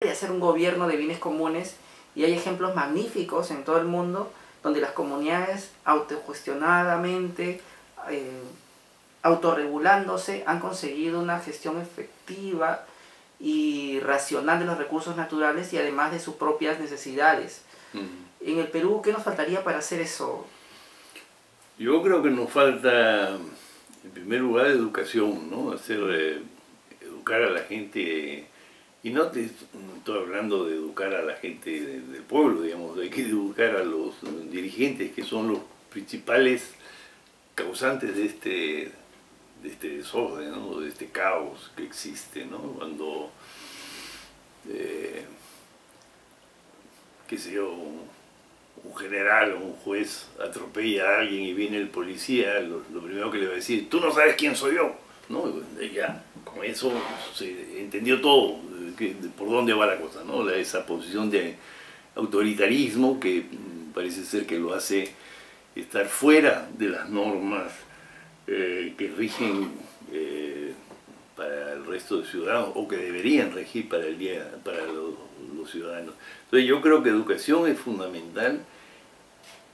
de hacer un gobierno de bienes comunes, y hay ejemplos magníficos en todo el mundo donde las comunidades autogestionadamente, autorregulándose, han conseguido una gestión efectiva y racional de los recursos naturales y además de sus propias necesidades. En el Perú, ¿qué nos faltaría para hacer eso? Yo creo que nos falta, en primer lugar, educación, ¿no? Educar a la gente, y no te estoy hablando de educar a la gente del pueblo, digamos, hay que educar a los dirigentes, que son los principales causantes de este desorden, ¿no? De este caos que existe, ¿no? Cuando, qué sé yo, un general o un juez atropella a alguien y viene el policía, lo primero que le va a decir: tú no sabes quién soy yo, ¿no? Ya, con eso se entendió todo, por dónde va la cosa, ¿no? Esa posición de autoritarismo que parece ser que lo hace estar fuera de las normas que rigen para el resto de ciudadanos, o que deberían regir para los ciudadanos. Entonces yo creo que educación es fundamental.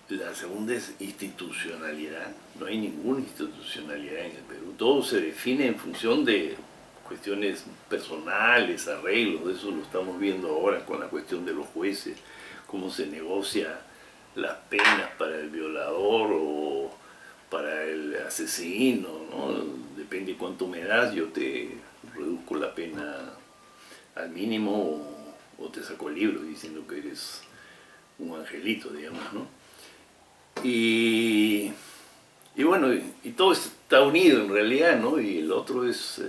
La segunda es institucionalidad. No hay ninguna institucionalidad en el Perú. Todo se define en función de cuestiones personales, arreglos. Eso lo estamos viendo ahora con la cuestión de los jueces, cómo se negocia las penas para el violador o para el asesino, ¿no? Depende cuánto me das, yo te reduzco la pena al mínimo o te saco el libro diciendo que eres un angelito, digamos, ¿no? Y bueno, y todo está unido en realidad, ¿no? Y el otro es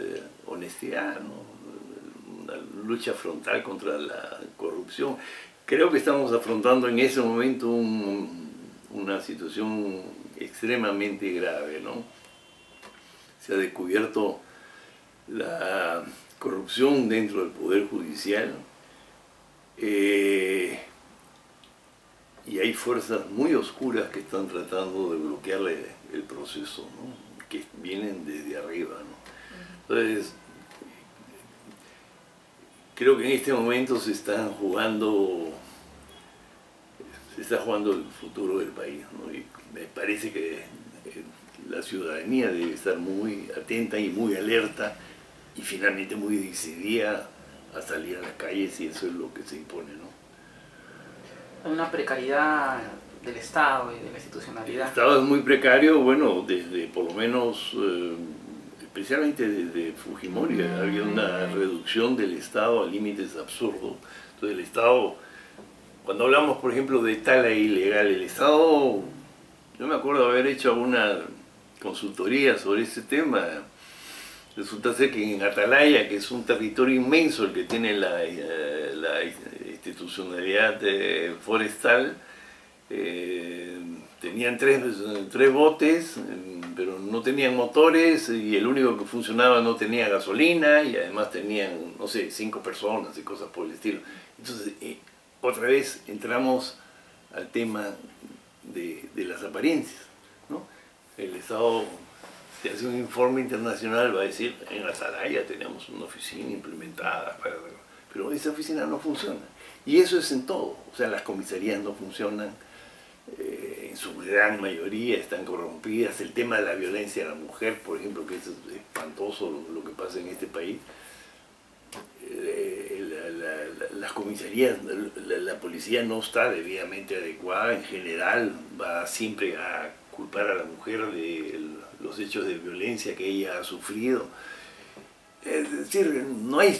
honestidad, ¿no? Una lucha frontal contra la corrupción. Creo que estamos afrontando en ese momento una situación extremadamente grave, ¿no? Se ha descubierto la corrupción dentro del Poder Judicial, y hay fuerzas muy oscuras que están tratando de bloquearle el proceso, ¿no? Que vienen desde arriba, ¿no? Entonces, creo que en este momento se está jugando el futuro del país, ¿no? Y me parece que la ciudadanía debe estar muy atenta y muy alerta y finalmente muy decidida a salir a las calles, y eso es lo que se impone, ¿no? Hay una precariedad del Estado y de la institucionalidad. El Estado es muy precario, bueno, desde por lo menos, especialmente desde Fujimori, había una reducción del Estado a límites absurdos. Entonces el Estado, cuando hablamos por ejemplo de tala ilegal, el Estado, yo me acuerdo de haber hecho alguna consultoría sobre ese tema. Resulta ser que en Atalaya, que es un territorio inmenso el que tiene la institucionalidad forestal, tenían tres botes, pero no tenían motores, y el único que funcionaba no tenía gasolina, y además tenían, no sé, 5 personas y cosas por el estilo. Entonces, otra vez entramos al tema de las apariencias, ¿no? El Estado, si hace un informe internacional, va a decir: en Atalaya tenemos una oficina implementada, pero esa oficina no funciona. Y eso es en todo. O sea, las comisarías no funcionan, en su gran mayoría están corrompidas. El tema de la violencia a la mujer, por ejemplo, que es espantoso lo que pasa en este país. Las comisarías, la policía no está debidamente adecuada. En general va siempre a culpar a la mujer de los hechos de violencia que ella ha sufrido. Es decir, no hay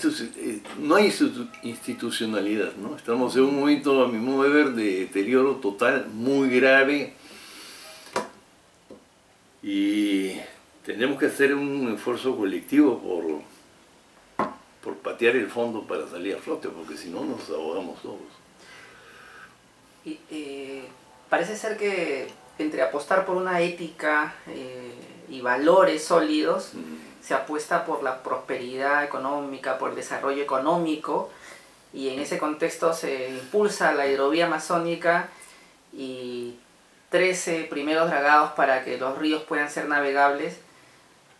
institucionalidad, ¿no? Estamos en un momento, a mi modo de ver, de deterioro total, muy grave, y tenemos que hacer un esfuerzo colectivo por patear el fondo para salir a flote, porque si no nos ahogamos todos. Y, parece ser que entre apostar por una ética y valores sólidos, se apuesta por la prosperidad económica, por el desarrollo económico, y en ese contexto se impulsa la hidrovía amazónica y 13 primeros dragados para que los ríos puedan ser navegables,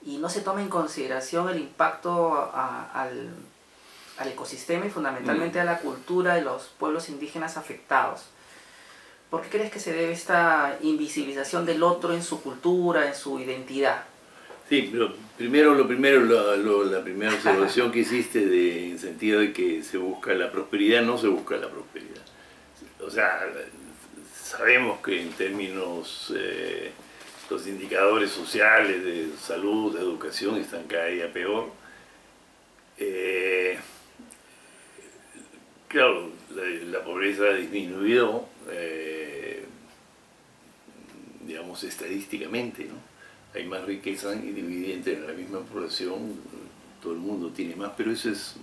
y no se toma en consideración el impacto al ecosistema y fundamentalmente a la cultura de los pueblos indígenas afectados. ¿Por qué crees que se debe esta invisibilización del otro en su cultura, en su identidad? Sí, pero la primera observación que hiciste en el sentido de que se busca la prosperidad, no se busca la prosperidad. O sea, sabemos que en términos, los indicadores sociales de salud, de educación están cada día peor. Claro, la pobreza ha disminuido, digamos, estadísticamente, ¿no? Hay más riqueza y dividida entre la misma población, todo el mundo tiene más, pero eso es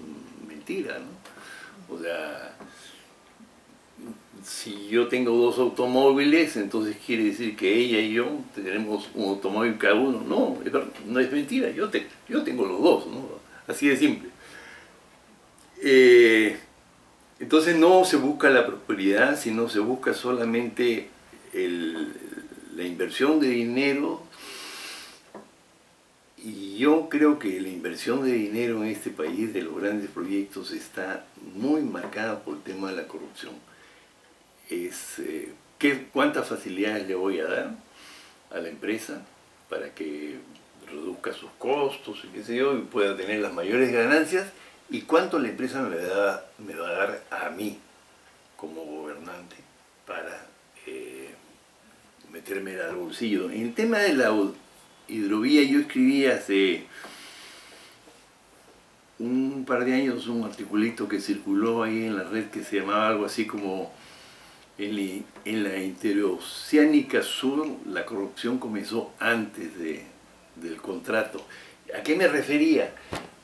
mentira, ¿no? O sea, si yo tengo 2 automóviles, entonces quiere decir que ella y yo tenemos un automóvil cada uno. No, no es mentira, yo tengo los 2, ¿no? Así de simple. Entonces no se busca la prosperidad, sino se busca solamente la inversión de dinero. Y yo creo que la inversión de dinero en este país de los grandes proyectos está muy marcada por el tema de la corrupción. ¿Cuántas facilidades le voy a dar a la empresa para que reduzca sus costos y qué sé yo, y pueda tener las mayores ganancias? ¿Y cuánto la empresa me va a dar a mí como gobernante para meterme al bolsillo? En el tema de la hidrovía, yo escribí hace un par de años un articulito que circuló ahí en la red que se llamaba algo así como en la interoceánica sur la corrupción comenzó antes del contrato. ¿A qué me refería?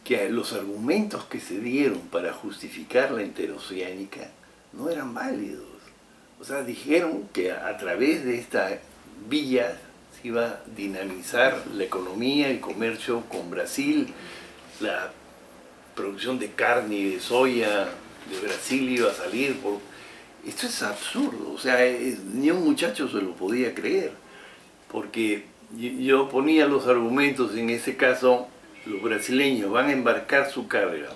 Que los argumentos que se dieron para justificar la interoceánica no eran válidos. O sea, dijeron que a través de esta vía se iba a dinamizar la economía, el comercio con Brasil, la producción de carne y de soya de Brasil iba a salir por... Esto es absurdo, o sea, ni un muchacho se lo podía creer, porque yo ponía los argumentos, en ese caso, los brasileños van a embarcar su carga,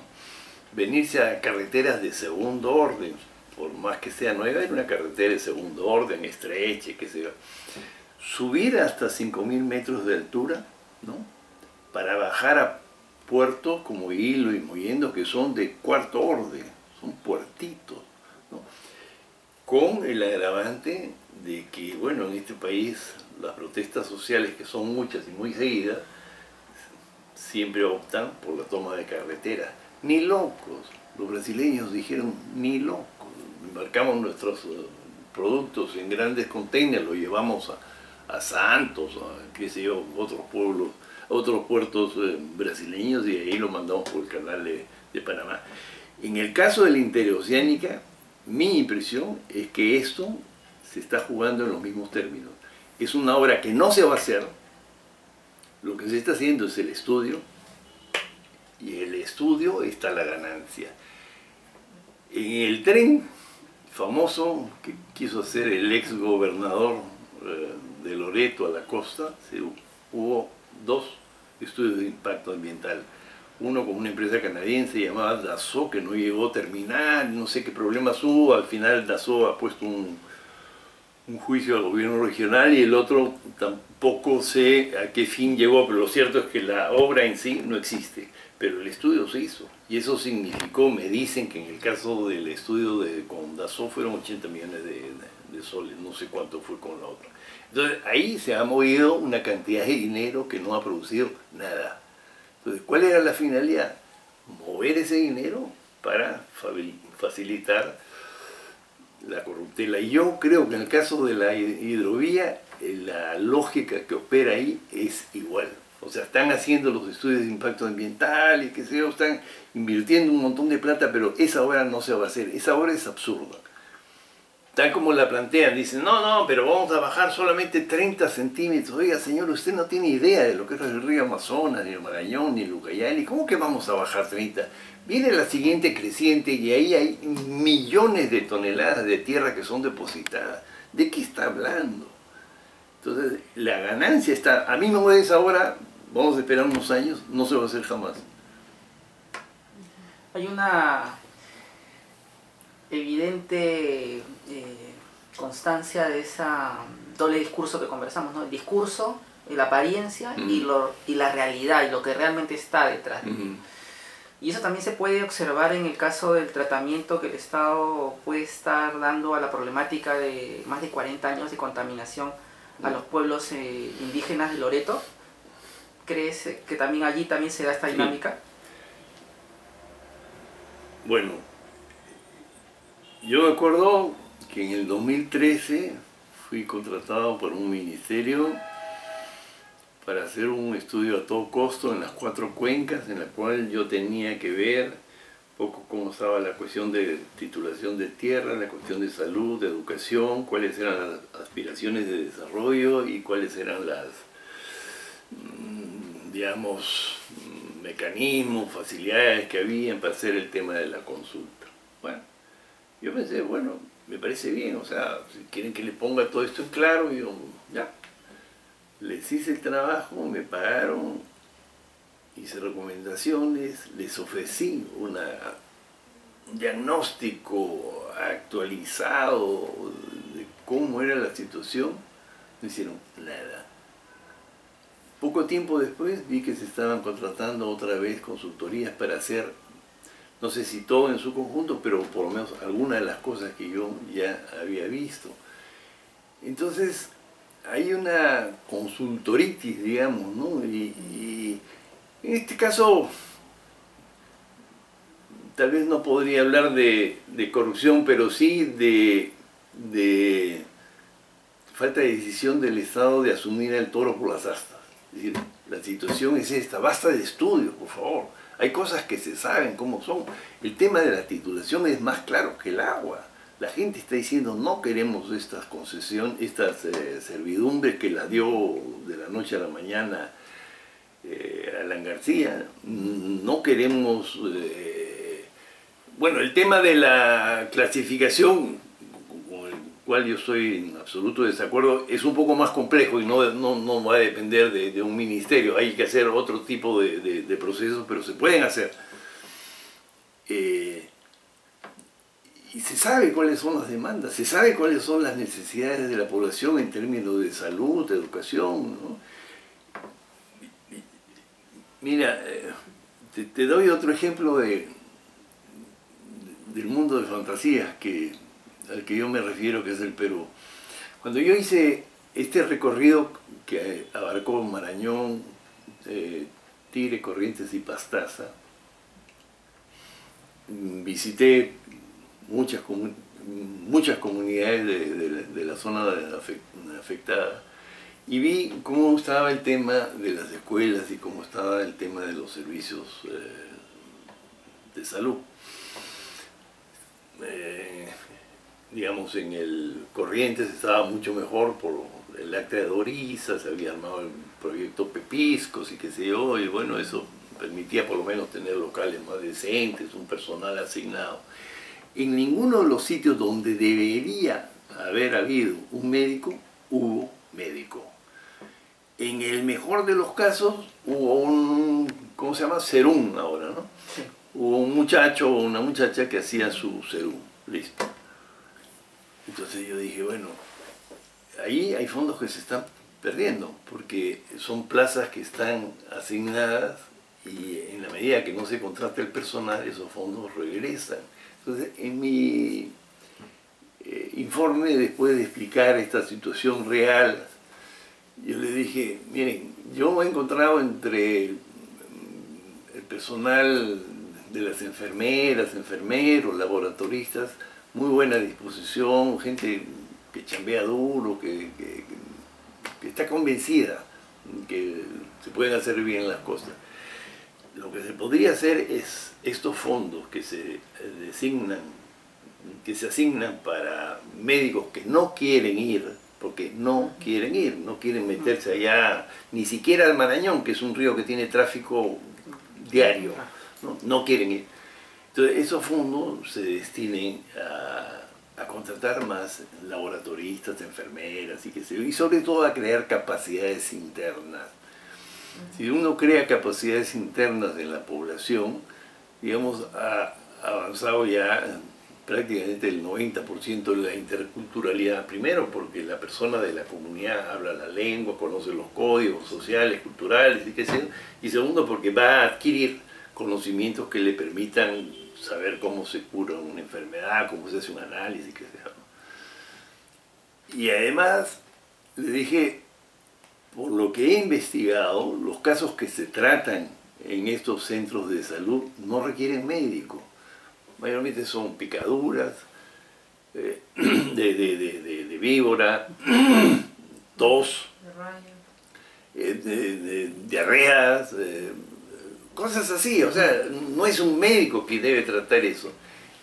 venirse a carreteras de segundo orden, por más que sea nueva, era una carretera de segundo orden, estrecha, qué sé yo, subir hasta 5.000 metros de altura, ¿no? Para bajar a puertos como Hilo y Mollendo, que son de cuarto orden, son puertitos, ¿no? Con el agravante de que, bueno, en este país las protestas sociales, que son muchas y muy seguidas, siempre optan por la toma de carreteras. Ni locos, los brasileños dijeron, ni locos, embarcamos nuestros productos en grandes containers, los llevamos a Santos, a qué sé yo, otros pueblos, otros puertos brasileños, y ahí lo mandamos por el canal de Panamá. En el caso de la interoceánica, mi impresión es que esto se está jugando en los mismos términos. Es una obra que no se va a hacer, lo que se está haciendo es el estudio, y en el estudio está la ganancia. En el tren famoso que quiso hacer el ex gobernador de Loreto a la costa, hubo 2 estudios de impacto ambiental. Uno con una empresa canadiense llamada Dassault, que no llegó a terminar, no sé qué problemas hubo, al final Dassault ha puesto un juicio al gobierno regional, y el otro tampoco sé a qué fin llegó, pero lo cierto es que la obra en sí no existe, pero el estudio se hizo, y eso significó, me dicen que en el caso del estudio con Dassault fueron 80 millones de soles, no sé cuánto fue con la otra. Entonces ahí se ha movido una cantidad de dinero que no ha producido nada. Entonces, ¿cuál era la finalidad? Mover ese dinero para facilitar la corruptela. Y yo creo que en el caso de la hidrovía, la lógica que opera ahí es igual. O sea, están haciendo los estudios de impacto ambiental y qué sé yo, están invirtiendo un montón de plata, pero esa obra no se va a hacer. Esa obra es absurda. Tal como la plantean, dicen, no, pero vamos a bajar solamente 30 centímetros. Oiga, señor, usted no tiene idea de lo que es el río Amazonas, ni el Marañón, ni el Ucayali. ¿Cómo que vamos a bajar 30? Viene la siguiente creciente y ahí hay millones de toneladas de tierra que son depositadas. ¿De qué está hablando? Entonces, la ganancia está... A mí me mueves ahora, vamos a esperar unos años, no se va a hacer jamás. Hay una evidente constancia de esa doble discurso que conversamos, ¿no? El discurso, la apariencia y la realidad, y lo que realmente está detrás. Y eso también se puede observar en el caso del tratamiento que el Estado puede estar dando a la problemática de más de 40 años de contaminación a los pueblos indígenas de Loreto. ¿Crees que también allí también se da esta dinámica? Bueno, yo me acuerdo que en el 2013 fui contratado por un ministerio para hacer un estudio a todo costo en las 4 cuencas, en la cual yo tenía que ver un poco cómo estaba la cuestión de titulación de tierra, la cuestión de salud, de educación, cuáles eran las aspiraciones de desarrollo y cuáles eran las, digamos, mecanismos, facilidades que habían para hacer el tema de la consulta. Bueno, yo pensé, bueno, me parece bien, o sea, si quieren que les ponga todo esto en claro, yo, ya. Les hice el trabajo, me pagaron, hice recomendaciones, les ofrecí un diagnóstico actualizado de cómo era la situación, no hicieron nada. Poco tiempo después vi que se estaban contratando otra vez consultorías para hacer, no sé si todo en su conjunto, pero por lo menos algunas de las cosas que yo ya había visto. Entonces, hay una consultoritis, digamos, ¿no? Y en este caso, tal vez no podría hablar de corrupción, pero sí de falta de decisión del Estado de asumir el toro por las astas. Es decir, la situación es esta, basta de estudios, por favor. Hay cosas que se saben cómo son. El tema de la titulación es más claro que el agua. La gente está diciendo, no queremos estas concesiones, estas servidumbres que la dio de la noche a la mañana Alan García. No queremos... bueno, el tema de la clasificación, con el cual yo estoy en absoluto desacuerdo, es un poco más complejo y no va a depender de un ministerio. Hay que hacer otro tipo de procesos, pero se pueden hacer. Y se sabe cuáles son las demandas, se sabe cuáles son las necesidades de la población en términos de salud, de educación, ¿no? Mira, te doy otro ejemplo del mundo de fantasías al que yo me refiero, que es el Perú. Cuando yo hice este recorrido que abarcó Marañón, Tigre, Corrientes y Pastaza, visité muchas comunidades de la zona afectada y vi cómo estaba el tema de las escuelas y cómo estaba el tema de los servicios de salud. Digamos, en el Corrientes estaba mucho mejor por el acta de Doriza, se había armado el proyecto Pepiscos y qué sé yo, y bueno, eso permitía por lo menos tener locales más decentes, un personal asignado. En ninguno de los sitios donde debería haber habido un médico, hubo médico. En el mejor de los casos hubo un, ¿cómo se llama? Serum ahora, ¿no? Sí. Hubo un muchacho o una muchacha que hacía su serum, listo. Entonces yo dije, bueno, ahí hay fondos que se están perdiendo, porque son plazas que están asignadas y en la medida que no se contrata el personal, esos fondos regresan. Entonces, en mi informe, después de explicar esta situación real, yo le dije, miren, yo me he encontrado entre el personal de las enfermeras, enfermeros, laboratoristas, muy buena disposición, gente que chambea duro, que está convencida que se pueden hacer bien las cosas. Lo que se podría hacer es estos fondos que se asignan para médicos que no quieren ir, porque no quieren meterse allá, ni siquiera al Marañón, que es un río que tiene tráfico diario, no quieren ir. Entonces esos fondos se destinen a contratar más laboratoristas, enfermeras y sobre todo a crear capacidades internas. Si uno crea capacidades internas en la población, digamos, ha avanzado ya prácticamente el 90% de la interculturalidad. Primero porque la persona de la comunidad habla la lengua, conoce los códigos sociales, culturales y qué sé yo. Y segundo porque va a adquirir conocimientos que le permitan saber cómo se cura una enfermedad, cómo se hace un análisis, qué sé yo. Y además le dije, por lo que he investigado, los casos que se tratan en estos centros de salud no requieren médico. Mayormente son picaduras de víbora, tos, diarreas, cosas así. O sea, no es un médico que debe tratar eso.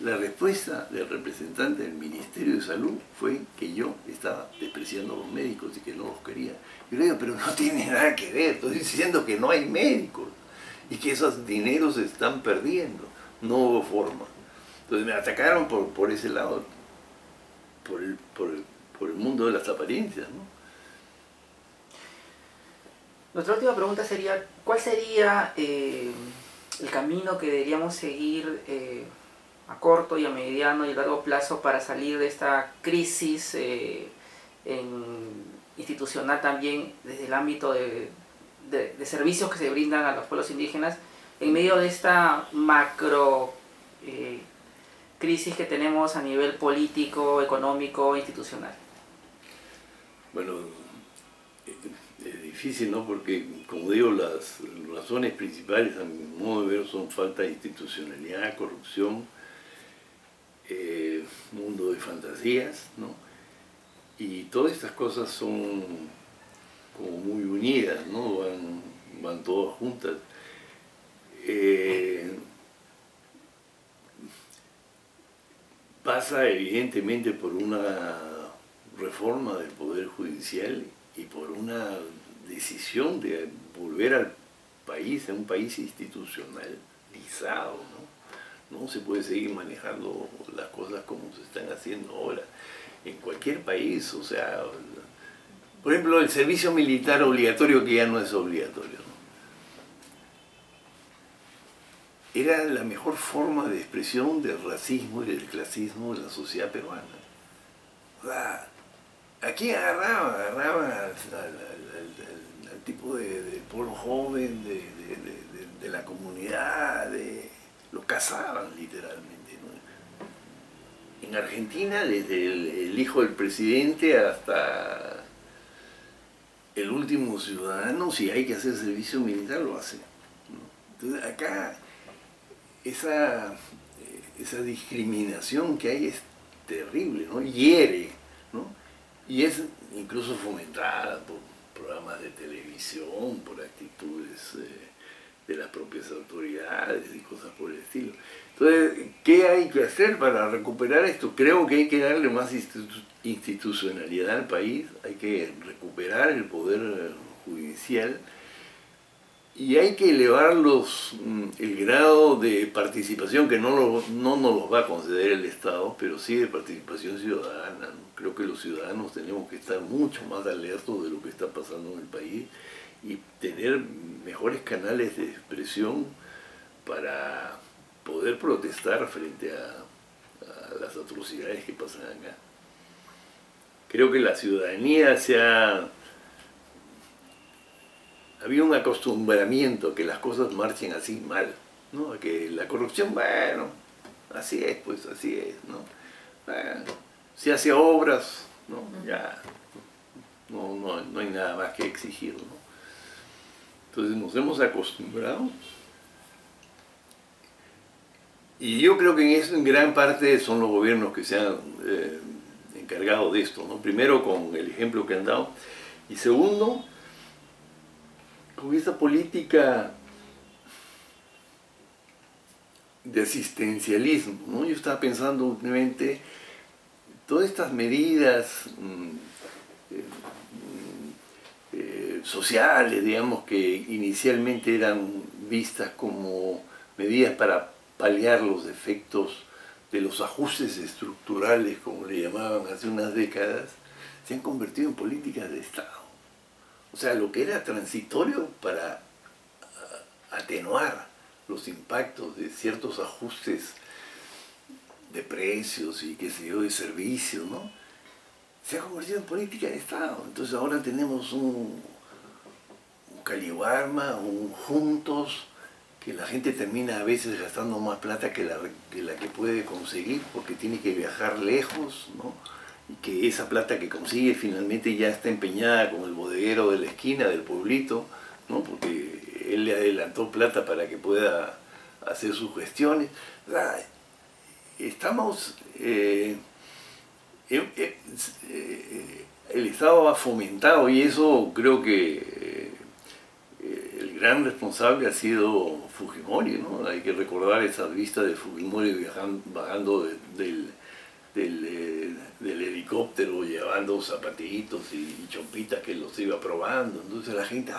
La respuesta del representante del Ministerio de Salud fue que yo estaba despreciando a los médicos y que no los quería. Yo le digo, pero no tiene nada que ver, estoy diciendo que no hay médicos y que esos dineros se están perdiendo. No hubo forma. Entonces me atacaron por ese lado, por el mundo de las apariencias, ¿no? Nuestra última pregunta sería, ¿cuál sería el camino que deberíamos seguir a corto y a mediano y a largo plazo para salir de esta crisis institucional también desde el ámbito de servicios que se brindan a los pueblos indígenas en medio de esta macro crisis que tenemos a nivel político, económico, institucional? Bueno, es difícil, ¿no? Porque, como digo, las razones principales, a mi modo de ver, son falta de institucionalidad, corrupción, mundo de fantasías, ¿no? Y todas estas cosas son como muy unidas, ¿no? Van todas juntas. Pasa evidentemente por una reforma del Poder Judicial y por una decisión de volver al país, a un país institucionalizado, ¿no? No se puede seguir manejando las cosas como se están haciendo ahora. En cualquier país, o sea, por ejemplo, el servicio militar obligatorio que ya no es obligatorio, ¿no? Era la mejor forma de expresión del racismo y del clasismo de la sociedad peruana. O sea, aquí agarraba al tipo de pueblo joven, de la comunidad, lo cazaban literalmente, ¿no? En Argentina, desde el hijo del presidente hasta el último ciudadano, si hay que hacer servicio militar, lo hace, ¿no? Entonces acá esa discriminación que hay es terrible, ¿no? Hiere, ¿no? Y es incluso fomentada por programas de televisión, por actitudes de las propias autoridades y cosas por el estilo. Entonces, ¿qué hay que hacer para recuperar esto? Creo que hay que darle más institucionalidad al país, hay que recuperar el poder judicial y hay que elevar el grado de participación, que no nos los va a conceder el Estado, pero sí de participación ciudadana, ¿no? Creo que los ciudadanos tenemos que estar mucho más alertos de lo que está pasando en el país y tener mejores canales de expresión para poder protestar frente a las atrocidades que pasan acá. Creo que la ciudadanía había un acostumbramiento a que las cosas marchen así mal, ¿no? A que la corrupción, bueno, así es, pues así es, ¿no? Bueno, si hace obras, ¿no? Ya no hay nada más que exigir, ¿no? Entonces nos hemos acostumbrado. Y yo creo que en gran parte son los gobiernos que se han encargado de esto, ¿no? Primero con el ejemplo que han dado, y segundo, con esa política de asistencialismo, ¿no? Yo estaba pensando últimamente, todas estas medidas sociales, digamos, que inicialmente eran vistas como medidas para paliar los efectos de los ajustes estructurales, como le llamaban hace unas décadas, se han convertido en políticas de Estado. O sea, lo que era transitorio para atenuar, los impactos de ciertos ajustes de precios y qué sé yo, de servicios, ¿no? Se ha convertido en política de Estado. Entonces ahora tenemos un Caliwarma, un Juntos, que la gente termina a veces gastando más plata que la que puede conseguir porque tiene que viajar lejos, ¿no? Y que esa plata que consigue finalmente ya está empeñada con el bodeguero de la esquina del pueblito, ¿no? Porque él le adelantó plata para que pueda hacer sus gestiones. Estamos... el Estado ha fomentado, y eso creo que el gran responsable ha sido Fujimori, ¿no? Hay que recordar esas vistas de Fujimori bajando del helicóptero, llevando zapatitos y chompitas que los iba probando. Entonces la gente,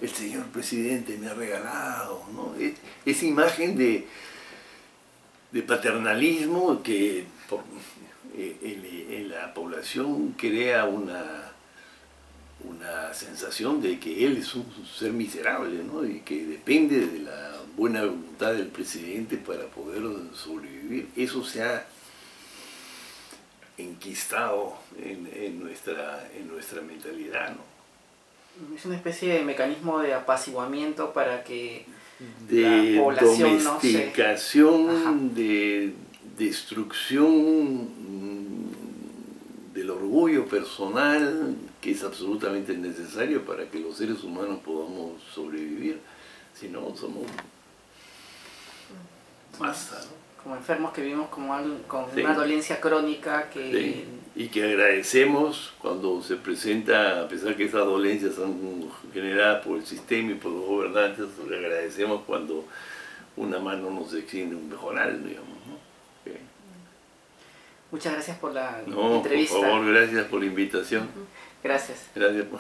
el señor presidente me ha regalado, ¿no? Esa imagen de paternalismo que en la población crea una sensación de que él es un ser miserable, ¿no? Y que depende de la buena voluntad del presidente para poder sobrevivir. Eso se ha enquistado en nuestra mentalidad, ¿no? Es una especie de mecanismo de apaciguamiento para que de la población domesticación, de destrucción del orgullo personal, que es absolutamente necesario para que los seres humanos podamos sobrevivir. Si no, somos masa, ¿no? Como enfermos que vivimos con Sí. una dolencia crónica que... Sí. Y que agradecemos cuando se presenta, a pesar que esas dolencias son generadas por el sistema y por los gobernantes, le agradecemos cuando una mano nos extiende un mejoral, digamos, ¿no? Sí. Muchas gracias por la No, entrevista. por favor, gracias por la invitación. Gracias. Gracias por...